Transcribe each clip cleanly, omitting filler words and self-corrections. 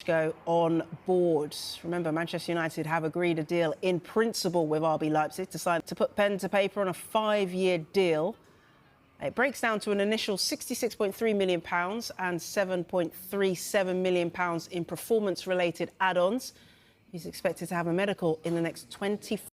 go on board. Remember, Manchester United have agreed a deal in principle with RB Leipzig, decided to put pen to paper on a 5-year deal. It breaks down to an initial £66.3 million and £7.37 million in performance-related add-ons. He's expected to have a medical in the next 24.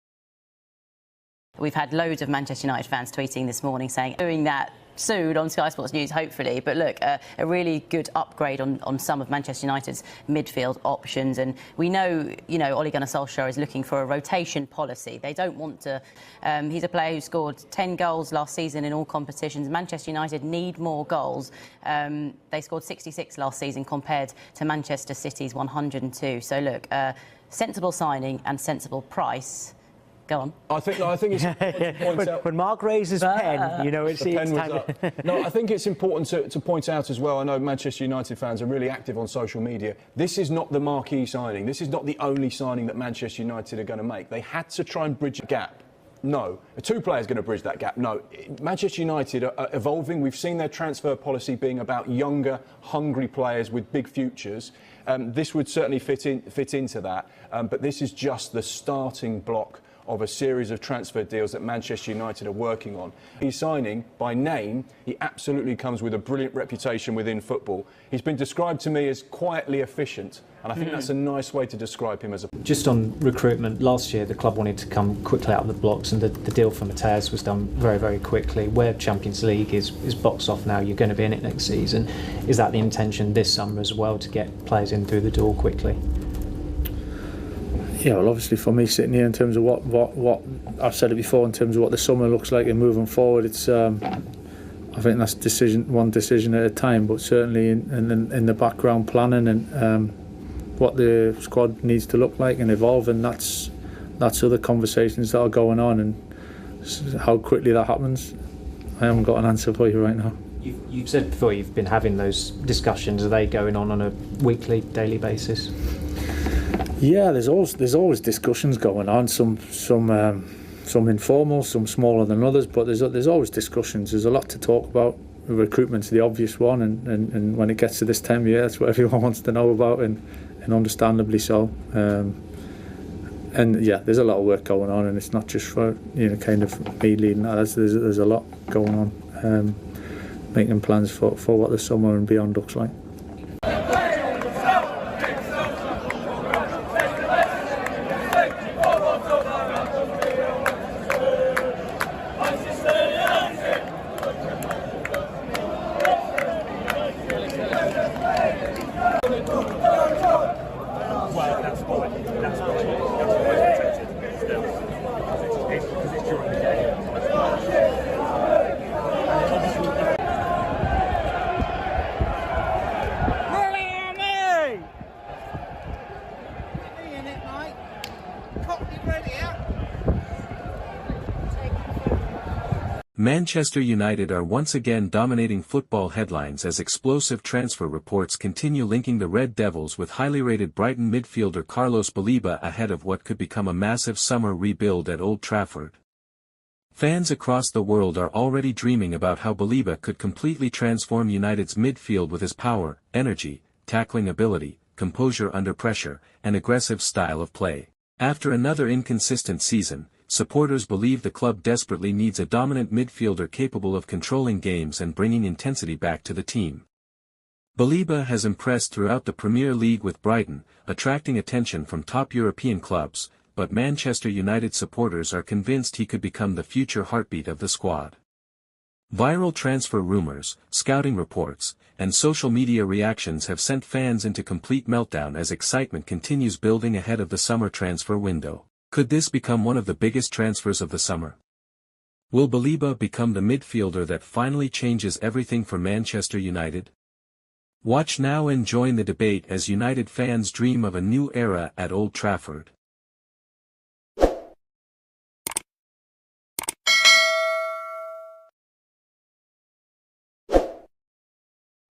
We've had loads of Manchester United fans tweeting this morning saying doing that soon on Sky Sports News, hopefully. But look, a really good upgrade on some of Manchester United's midfield options. And we know, Ole Gunnar Solskjaer is looking for a rotation policy. They don't want to... he's a player who scored 10 goals last season in all competitions. Manchester United need more goals. They scored 66 last season compared to Manchester City's 102. So look, sensible signing and sensible price. Go on. I think it's important to point out. When Mark raises pen, it's time. No, I think it's important to point out as well. I know Manchester United fans are really active on social media. This is not the marquee signing. This is not the only signing that Manchester United are going to make. They had to try and bridge a gap. No. Two players going to bridge that gap. No. Manchester United are evolving. We've seen their transfer policy being about younger, hungry players with big futures. This would certainly fit into that. But this is just the starting block of a series of transfer deals that Manchester United are working on. He's signing, by name, he absolutely comes with a brilliant reputation within football. He's been described to me as quietly efficient, and I think that's a nice way to describe him as a... Just on recruitment, last year the club wanted to come quickly out of the blocks, and the deal for Mateus was done very, very quickly. Where Champions League is boxed off now, you're going to be in it next season. Is that the intention this summer as well, to get players in through the door quickly? Yeah, well, obviously for me sitting here in terms of what I've said it before in terms of what the summer looks like and moving forward, it's I think that's one decision at a time, but certainly in the background planning and what the squad needs to look like and evolve, and that's other conversations that are going on, and how quickly that happens, I haven't got an answer for you right now. You've said before you've been having those discussions. Are they going on a weekly, daily basis? Yeah, there's always discussions going on. Some informal, some smaller than others, but there's always discussions. There's a lot to talk about. Recruitment's the obvious one, and when it gets to this time of year, that's what everyone wants to know about, and understandably so. And yeah, there's a lot of work going on, and it's not just for kind of me leading that. There's a lot going on, making plans for what the summer and beyond looks like. Manchester United are once again dominating football headlines as explosive transfer reports continue linking the Red Devils with highly rated Brighton midfielder Carlos Baleba ahead of what could become a massive summer rebuild at Old Trafford. Fans across the world are already dreaming about how Baleba could completely transform United's midfield with his power, energy, tackling ability, composure under pressure, and aggressive style of play. After another inconsistent season, supporters believe the club desperately needs a dominant midfielder capable of controlling games and bringing intensity back to the team. Baleba has impressed throughout the Premier League with Brighton, attracting attention from top European clubs, but Manchester United supporters are convinced he could become the future heartbeat of the squad. Viral transfer rumors, scouting reports, and social media reactions have sent fans into complete meltdown as excitement continues building ahead of the summer transfer window. Could this become one of the biggest transfers of the summer? Will Baleba become the midfielder that finally changes everything for Manchester United? Watch now and join the debate as United fans dream of a new era at Old Trafford.